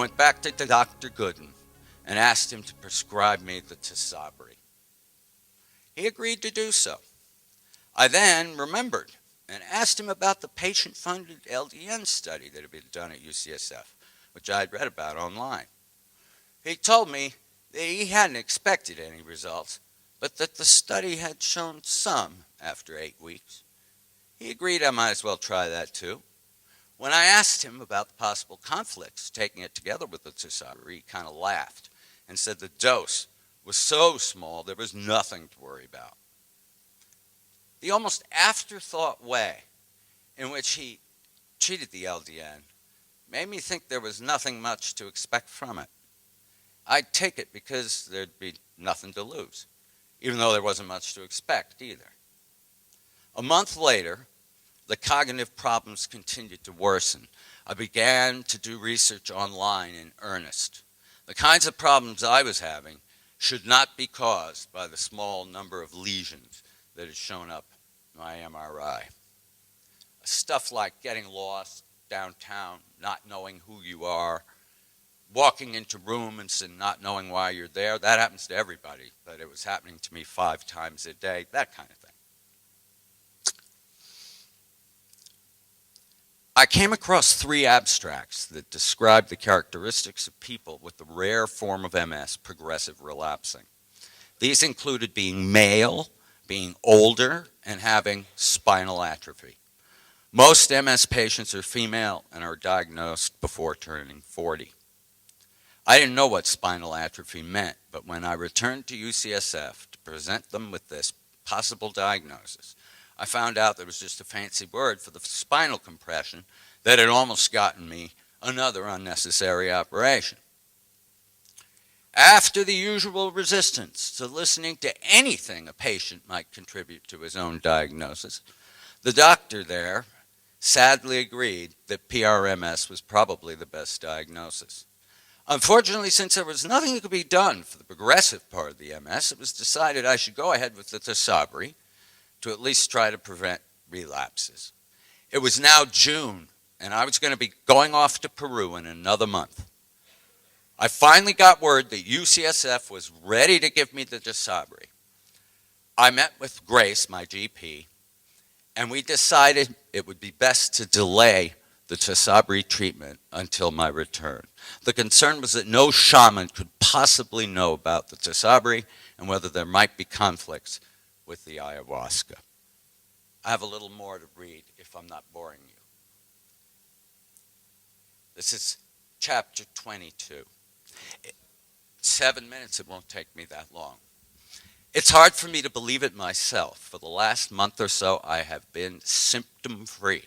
went back to Dr. Gooden and asked him to prescribe me the Tisabri. He agreed to do so. I then remembered and asked him about the patient-funded LDN study that had been done at UCSF, which I had read about online. He told me that he hadn't expected any results, but that the study had shown some after 8 weeks. He agreed I might as well try that too. When I asked him about the possible conflicts taking it together with the Tisabri, he kind of laughed and said the dose was so small there was nothing to worry about. The almost afterthought way in which he treated the LDN made me think there was nothing much to expect from it. I'd take it because there'd be nothing to lose, even though there wasn't much to expect either. A month later, the cognitive problems continued to worsen. I began to do research online in earnest. The kinds of problems I was having should not be caused by the small number of lesions that had shown up in my MRI. Stuff like getting lost downtown, not knowing who you are, walking into rooms and not knowing why you're there. That happens to everybody, but it was happening to me 5 times a day, that kind of thing. I came across 3 abstracts that described the characteristics of people with the rare form of MS, progressive relapsing. These included being male, being older, and having spinal atrophy. Most MS patients are female and are diagnosed before turning 40. I didn't know what spinal atrophy meant, but when I returned to UCSF to present them with this possible diagnosis, I found out there was just a fancy word for the spinal compression that had almost gotten me another unnecessary operation. After the usual resistance to listening to anything a patient might contribute to his own diagnosis, the doctor there sadly agreed that PRMS was probably the best diagnosis. Unfortunately, since there was nothing that could be done for the progressive part of the MS, it was decided I should go ahead with the Tisabri to at least try to prevent relapses. It was now June, and I was going to be going off to Peru in another month. I finally got word that UCSF was ready to give me the Tisabri. I met with Grace, my GP, and we decided it would be best to delay the Tisabri treatment until my return. The concern was that no shaman could possibly know about the Tisabri and whether there might be conflicts with the ayahuasca. I have a little more to read if I'm not boring you. This is chapter 22. 7 minutes, it won't take me that long. It's hard for me to believe it myself. For the last month or so, I have been symptom-free.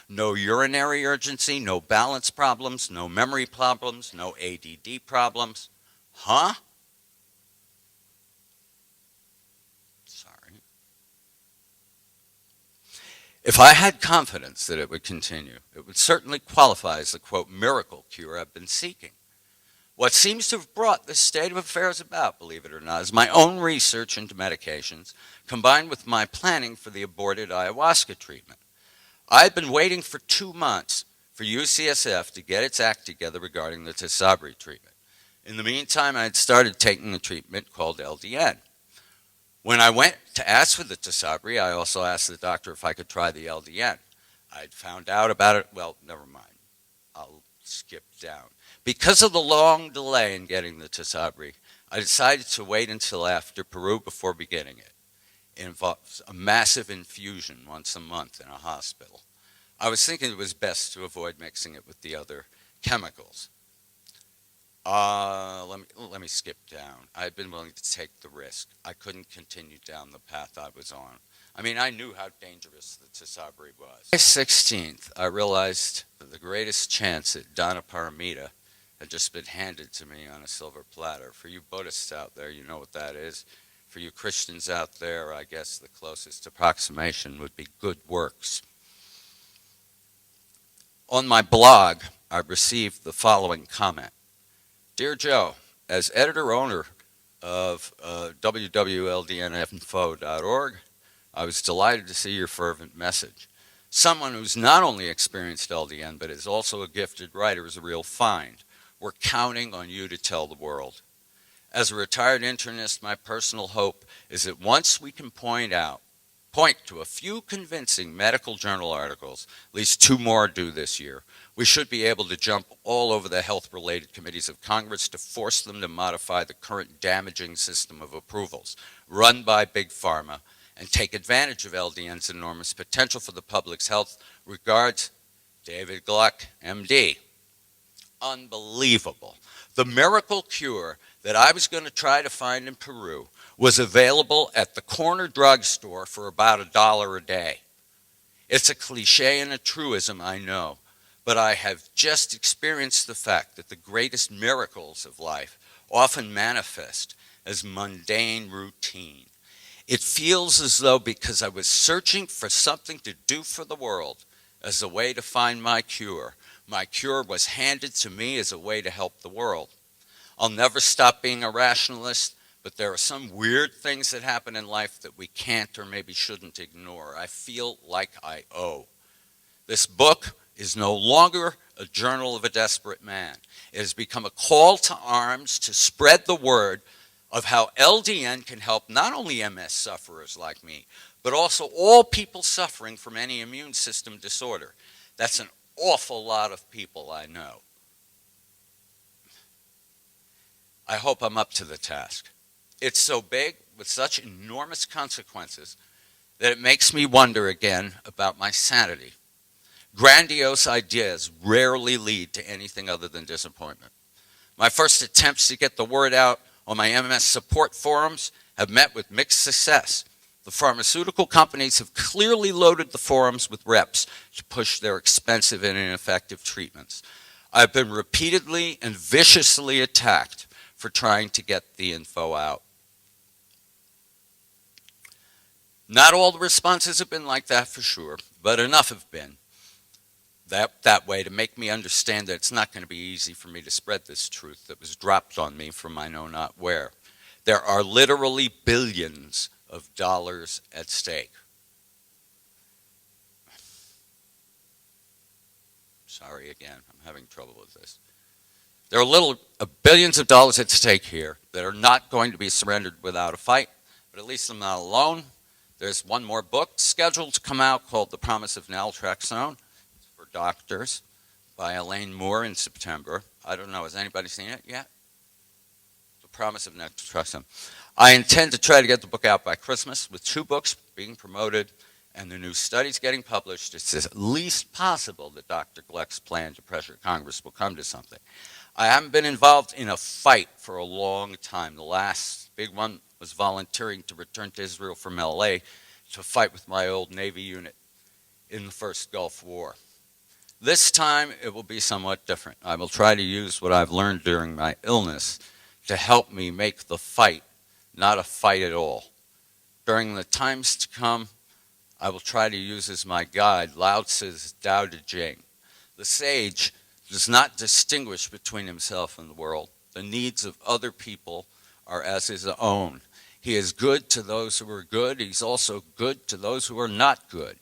No urinary urgency, no balance problems, no memory problems, no ADD problems. Huh? Sorry. If I had confidence that it would continue, it would certainly qualify as the, quote, miracle cure I've been seeking. What seems to have brought this state of affairs about, believe it or not, is my own research into medications combined with my planning for the aborted ayahuasca treatment. I had been waiting for 2 months for UCSF to get its act together regarding the Tisabri treatment. In the meantime, I had started taking a treatment called LDN. When I went to ask for the Tisabri, I also asked the doctor if I could try the LDN. I'd found out about it, well, never mind. I'll skip down. Because of the long delay in getting the Tisabri, I decided to wait until after Peru before beginning it. It involves a massive infusion once a month in a hospital. I was thinking it was best to avoid mixing it with the other chemicals. Let me skip down. I had been willing to take the risk. I couldn't continue down the path I was on. I mean, I knew how dangerous the Tisabri was. On May 16th, I realized that the greatest chance at Dana Paramita had just been handed to me on a silver platter. For you Buddhists out there, you know what that is. For you Christians out there, I guess the closest approximation would be good works. On my blog, I received the following comment. Dear Joe, as editor-owner of www.ldninfo.org, I was delighted to see your fervent message. Someone who's not only experienced LDN, but is also a gifted writer is a real find. We're counting on you to tell the world. As a retired internist, my personal hope is that once we can point to a few convincing medical journal articles, at least 2 more due this year, we should be able to jump all over the health-related committees of Congress to force them to modify the current damaging system of approvals run by Big Pharma and take advantage of LDN's enormous potential for the public's health. Regards, David Gluck, MD. Unbelievable. The miracle cure that I was going to try to find in Peru was available at the corner drugstore for about $1 a day. It's a cliche and a truism, I know, but I have just experienced the fact that the greatest miracles of life often manifest as mundane routine. It feels as though because I was searching for something to do for the world as a way to find my cure was handed to me as a way to help the world. I'll never stop being a rationalist, but there are some weird things that happen in life that we can't or maybe shouldn't ignore. I feel like I owe. This book is no longer a journal of a desperate man. It has become a call to arms to spread the word of how LDN can help not only MS sufferers like me, but also all people suffering from any immune system disorder. That's an awful lot of people I know. I hope I'm up to the task. It's so big, with such enormous consequences, that it makes me wonder again about my sanity. Grandiose ideas rarely lead to anything other than disappointment. My first attempts to get the word out on my MS support forums have met with mixed success. The pharmaceutical companies have clearly loaded the forums with reps to push their expensive and ineffective treatments. I've been repeatedly and viciously attacked for trying to get the info out. Not all the responses have been like that for sure, but enough have been that way to make me understand that it's not going to be easy for me to spread this truth that was dropped on me from I know not where. There are literally billions of dollars at stake. Sorry again, I'm having trouble with this. There are billions of dollars at stake here that are not going to be surrendered without a fight, but at least I'm not alone. There's one more book scheduled to come out called The Promise of Naltrexone for Doctors by Elaine Moore in September. I don't know, has anybody seen it yet? The Promise of Naltrexone. I intend to try to get the book out by Christmas with 2 books being promoted and the new studies getting published. It's at least possible that Dr. Gluck's plan to pressure Congress will come to something. I haven't been involved in a fight for a long time. The last big one was volunteering to return to Israel from LA to fight with my old Navy unit in the first Gulf War. This time it will be somewhat different. I will try to use what I've learned during my illness to help me make the fight not a fight at all. During the times to come, I will try to use as my guide Lao Tzu's Tao Te Ching. The sage does not distinguish between himself and the world. The needs of other people are as his own. He is good to those who are good. He's also good to those who are not good.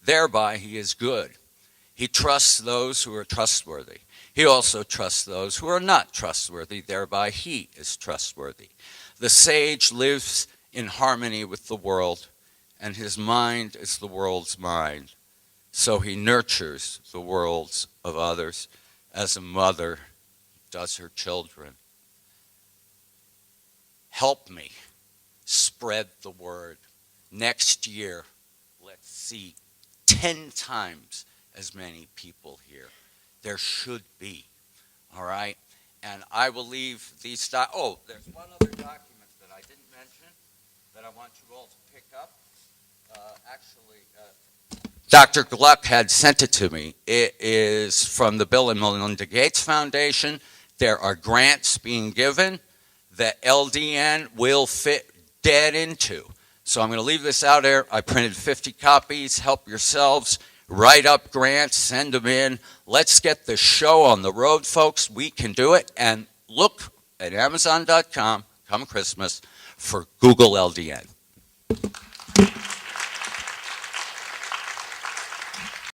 Thereby, he is good. He trusts those who are trustworthy. He also trusts those who are not trustworthy. Thereby, he is trustworthy. The sage lives in harmony with the world, and his mind is the world's mind. So he nurtures the worlds of others as a mother does her children. Help me spread the word. Next year, let's see 10 times as many people here. There should be, all right? And I will leave these, oh, there's one other document that I didn't mention that I want you all to pick up. Dr. Gluck had sent it to me. It is from the Bill and Melinda Gates Foundation. There are grants being given that LDN will fit dead into. So I'm going to leave this out there. I printed 50 copies. Help yourselves. Write up grants. Send them in. Let's get the show on the road, folks. We can do it. And look at Amazon.com come Christmas for Google LDN.